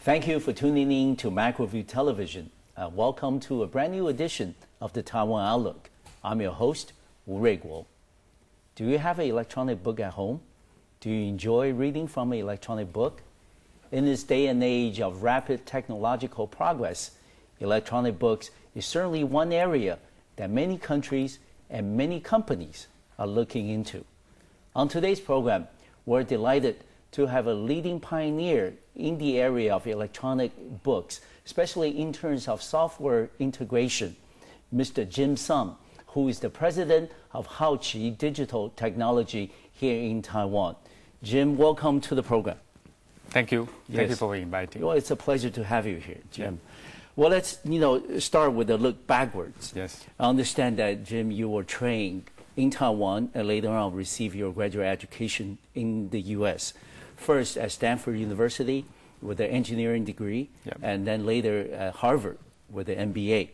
Thank you for tuning in to Macroview Television. Welcome to a brand new edition of the Taiwan Outlook. I'm your host, Wu Ruiguo. Do you have an electronic book at home? Do you enjoy reading from an electronic book? In this day and age of rapid technological progress, electronic books is certainly one area that many countries and many companies are looking into. On today's program, we're delighted to have a leading pioneer in the area of electronic books, especially in terms of software integration, Mr. Jim Sum, who is the president of HiAChieve Digital Technology here in Taiwan. Jim, welcome to the program. Thank you. Yes. Thank you for inviting. Well, it's a pleasure to have you here, Jim. Yeah. Well, let's start with a look backwards. Yes. I understand that, Jim, you were trained in Taiwan and later on received your graduate education in the U.S. First at Stanford University with an engineering degree, Yep. and then later at Harvard with an MBA.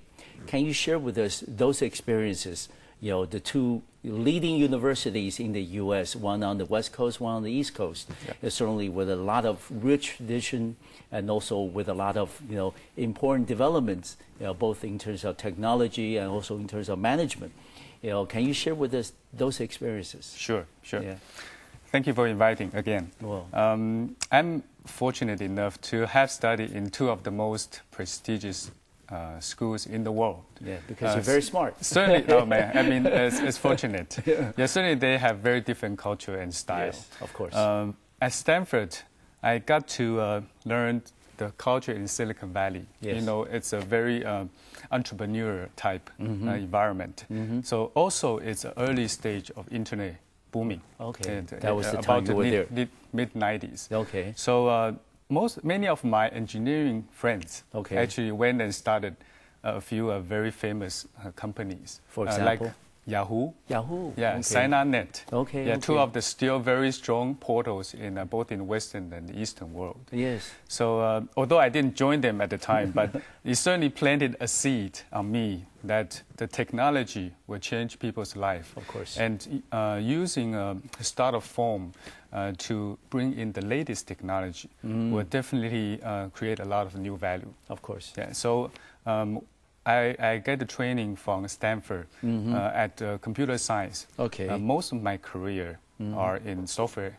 Can you share with us those experiences? The two leading universities in the U.S., one on the West Coast, one on the East Coast, certainly with a lot of rich tradition and also with a lot of important developments, both in terms of technology and also in terms of management. Can you share with us those experiences? Sure. Yeah. Thank you for inviting again. Well, I'm fortunate enough to have studied in two of the most prestigious schools in the world. Yeah, because you're very smart. Certainly, oh man, I mean, it's fortunate. Yeah, certainly they have very different culture and style. Yes, of course. At Stanford, I got to learn the culture in Silicon Valley. Yes. It's a very entrepreneur type environment. So also it's an early stage of internet booming. Okay, And, that was the time you were there. Mid-90s. Okay. So many of my engineering friends Okay. actually went and started a few very famous companies. For example? Like Yahoo. Yahoo. Yeah, Okay. Sinanet. Okay, Yeah, two okay. of the still very strong portals in both in Western and the Eastern world. Yes. So although I didn't join them at the time, but it certainly planted a seed on me that the technology will change people's life. Of course. And using a startup form to bring in the latest technology will definitely create a lot of new value. Of course. Yeah. So I get the training from Stanford at computer science. Okay. Most of my career are in software,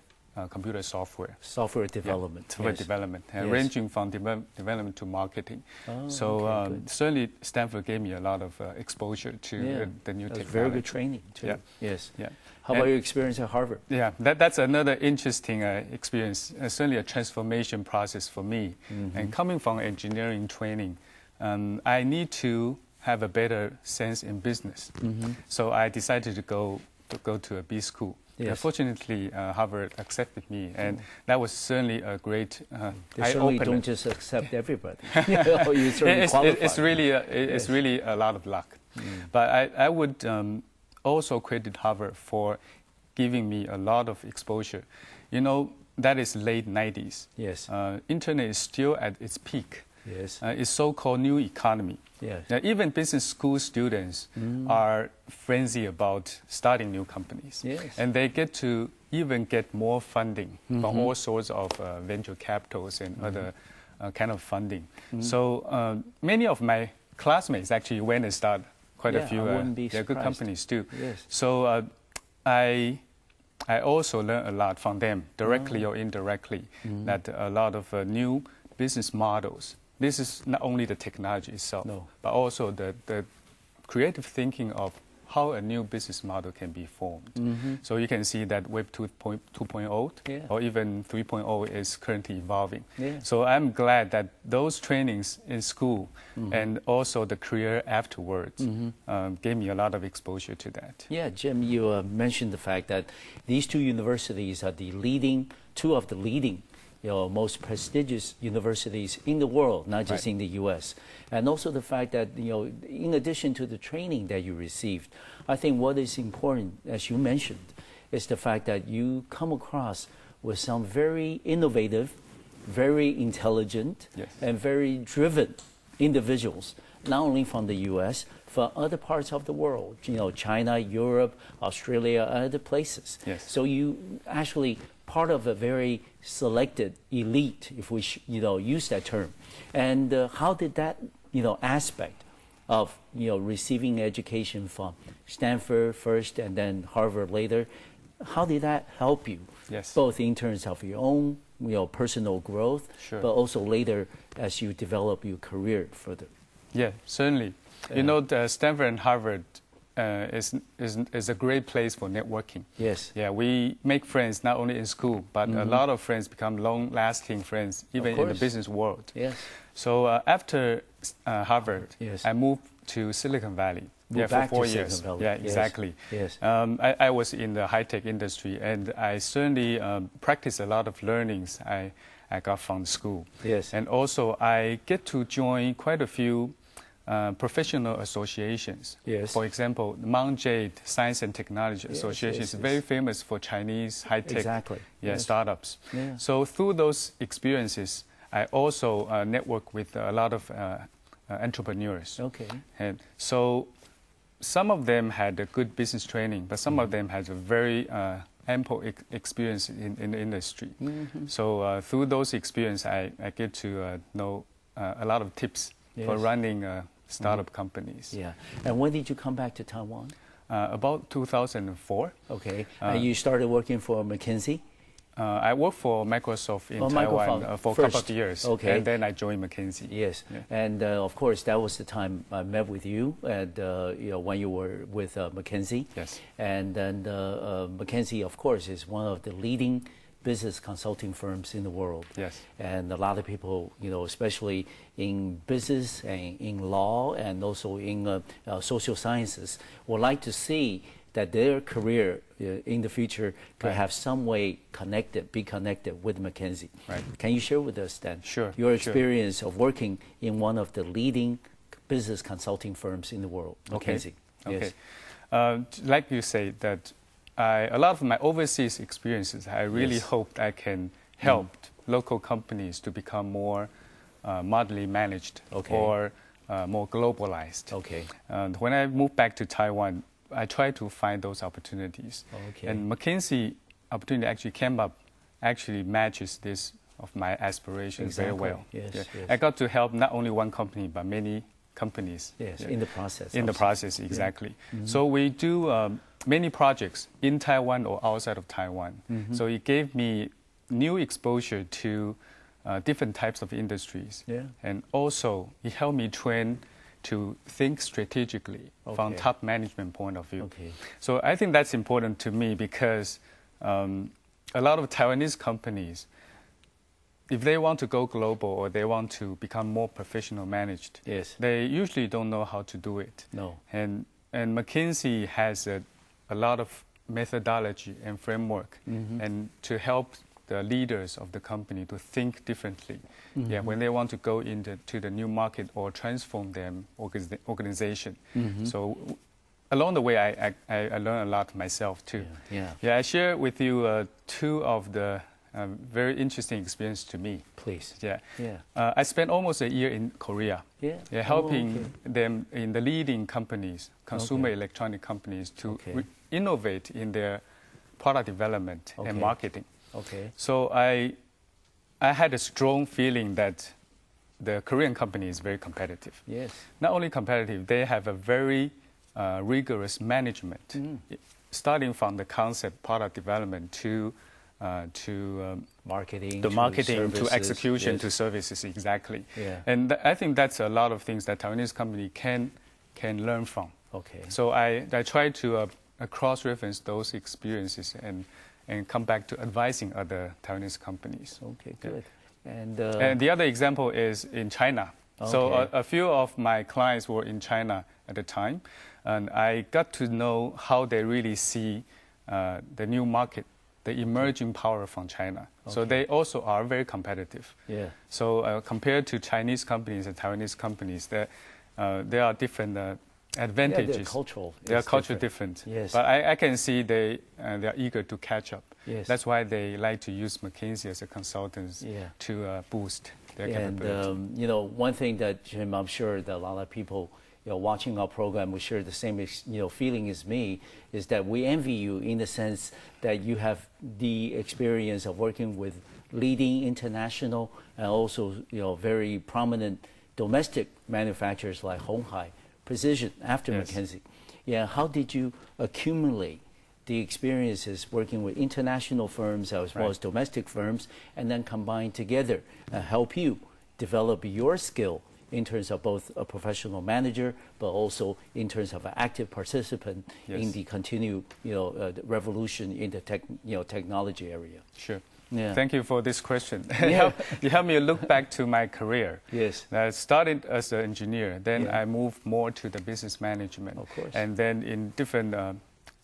computer software. Software development. Software Yes. development, Yes. ranging from development to marketing. Oh, So okay, good. certainly Stanford gave me a lot of exposure to the new That's technology. very good training, too. Yeah. Yes. Yeah. How about your experience at Harvard? Yeah, that's another interesting experience, certainly a transformation process for me. And coming from engineering training, I need to have a better sense in business. So I decided to go to a B school. Yes. Fortunately, Harvard accepted me, and that was certainly a great They certainly eye-opener. don't just accept everybody. You certainly qualify. It's really a lot of luck. But I would also credit Harvard for giving me a lot of exposure. That is late 90s. Yes. Internet is still at its peak. Yes. It's so-called new economy. Yes. Now, even business school students are frenzy about starting new companies. Yes. And they get to even get more funding from all sorts of venture capitals and other kind of funding. So many of my classmates actually went and started quite a few they're good companies too. Yes. So I also learned a lot from them, directly or indirectly, that a lot of new business models. This is not only the technology itself, but also the creative thinking of how a new business model can be formed. So you can see that Web 2.0 or even 3.0 is currently evolving. Yeah. So I'm glad that those trainings in school and also the career afterwards gave me a lot of exposure to that. Yeah, Jim, you mentioned the fact that these two universities are two of the leading most prestigious universities in the world, not just in the U.S. And also the fact that, in addition to the training that you received, I think what is important, as you mentioned, is the fact that you come across with some very innovative, very intelligent, and very driven individuals, not only from the U.S., for other parts of the world, China, Europe, Australia, other places. Yes. So you actually part of a very selected elite, if we use that term. And how did that aspect of receiving education from Stanford first and then Harvard later, how did that help you? Yes. Both in terms of your own personal growth, sure. but also later as you develop your career further. Yeah, certainly. Stanford and Harvard is a great place for networking. Yes. Yeah, we make friends not only in school, but a lot of friends become long-lasting friends, even in the business world. Yes. So after Harvard, yes. I moved to Silicon Valley. For 4 years. Yeah, exactly. Yes. I was in the high-tech industry, and I certainly practiced a lot of learnings I got from the school. Yes. And also, I get to join quite a few professional associations. Yes. For example, the Mount Jade Science and Technology Association is very famous for Chinese high-tech startups. Yeah. So through those experiences, I also network with a lot of entrepreneurs. Okay. And so some of them had a good business training, but some of them had a very ample experience in the industry. So through those experiences, I get to know a lot of tips for running startup companies. Yeah. And when did you come back to Taiwan? About 2004. Okay. You started working for McKinsey? I worked for Microsoft in Taiwan for a couple of years. Okay. And then I joined McKinsey. Yes. Yeah. And of course, that was the time I met with you, and when you were with McKinsey. Yes. And then McKinsey, of course, is one of the leading business consulting firms in the world. Yes. And a lot of people, especially in business and in law and also in social sciences, would like to see that their career in the future could have some way be connected with McKinsey. Right. Can you share with us then your experience of working in one of the leading business consulting firms in the world, McKinsey? Okay. Yes. Like you say, that a lot of my overseas experiences, I really hoped I can help local companies to become more moderately managed or more globalized. Okay. And when I moved back to Taiwan, I tried to find those opportunities. Okay. And McKinsey opportunity actually came up, actually matches this of my aspirations very well. Yes, yeah. yes. I got to help not only one company, but many companies. Yes, in the process. In the process, exactly. Yeah. So we do many projects in Taiwan or outside of Taiwan. So it gave me new exposure to different types of industries. Yeah. And also, it helped me train to think strategically from top management point of view. Okay. So I think that's important to me because a lot of Taiwanese companies, if they want to go global or they want to become more professional managed, they usually don't know how to do it. No. And McKinsey has a lot of methodology and framework and to help the leaders of the company to think differently. When they want to go into the new market or transform their organization. So along the way, I learned a lot myself too. I share with you two of the very interesting experience to me. Please. I spent almost a year in Korea. Helping them in the leading companies, consumer electronic companies, to innovate in their product development and marketing. So I had a strong feeling that the Korean company is very competitive. Not only competitive, they have a very rigorous management, starting from the concept, product development to marketing, to execution, to services, exactly. And I think that's a lot of things that Taiwanese company can learn from. So I try to cross-reference those experiences and come back to advising other Taiwanese companies. Okay, good. And the other example is in China. So a few of my clients were in China at the time, and I got to know how they really see the new market, the emerging power from China. So they also are very competitive. So compared to Chinese companies and Taiwanese companies, there are different advantages. They are cultural different. But I can see they are eager to catch up. That's why they like to use McKinsey as a consultant to boost their capability. And one thing that, Jim, I'm sure that a lot of people watching our program will share the same feeling as me, is that we envy you in the sense that you have the experience of working with leading international and also very prominent domestic manufacturers like Honghai, Precision, after McKinsey. Yeah, how did you accumulate the experiences working with international firms as well as domestic firms, and then combine together and help you develop your skill in terms of both a professional manager, but also in terms of an active participant in the continued revolution in the technology area? Sure. Yeah. Thank you for this question. You helped me look back to my career. Yes. I started as an engineer, then I moved more to the business management. Of course. And then in different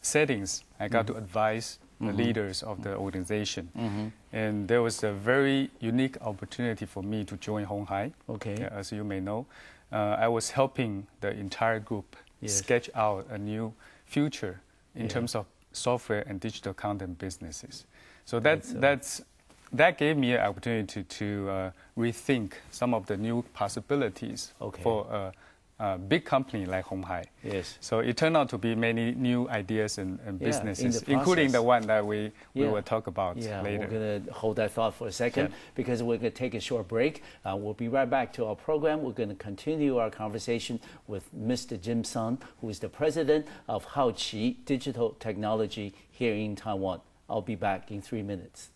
settings, I got to advise the leaders of the organization. And there was a very unique opportunity for me to join Honghai. Okay. As you may know, I was helping the entire group sketch out a new future in terms of software and digital content businesses. So that gave me an opportunity to rethink some of the new possibilities for a big company like Honghai. Yes. So it turned out to be many new ideas and businesses, including the one that we will talk about later. We're going to hold that thought for a second because we're going to take a short break. We'll be right back to our program. We're going to continue our conversation with Mr. Jim Sun, who is the president of HiAChieve Digital Technology here in Taiwan. I'll be back in 3 minutes.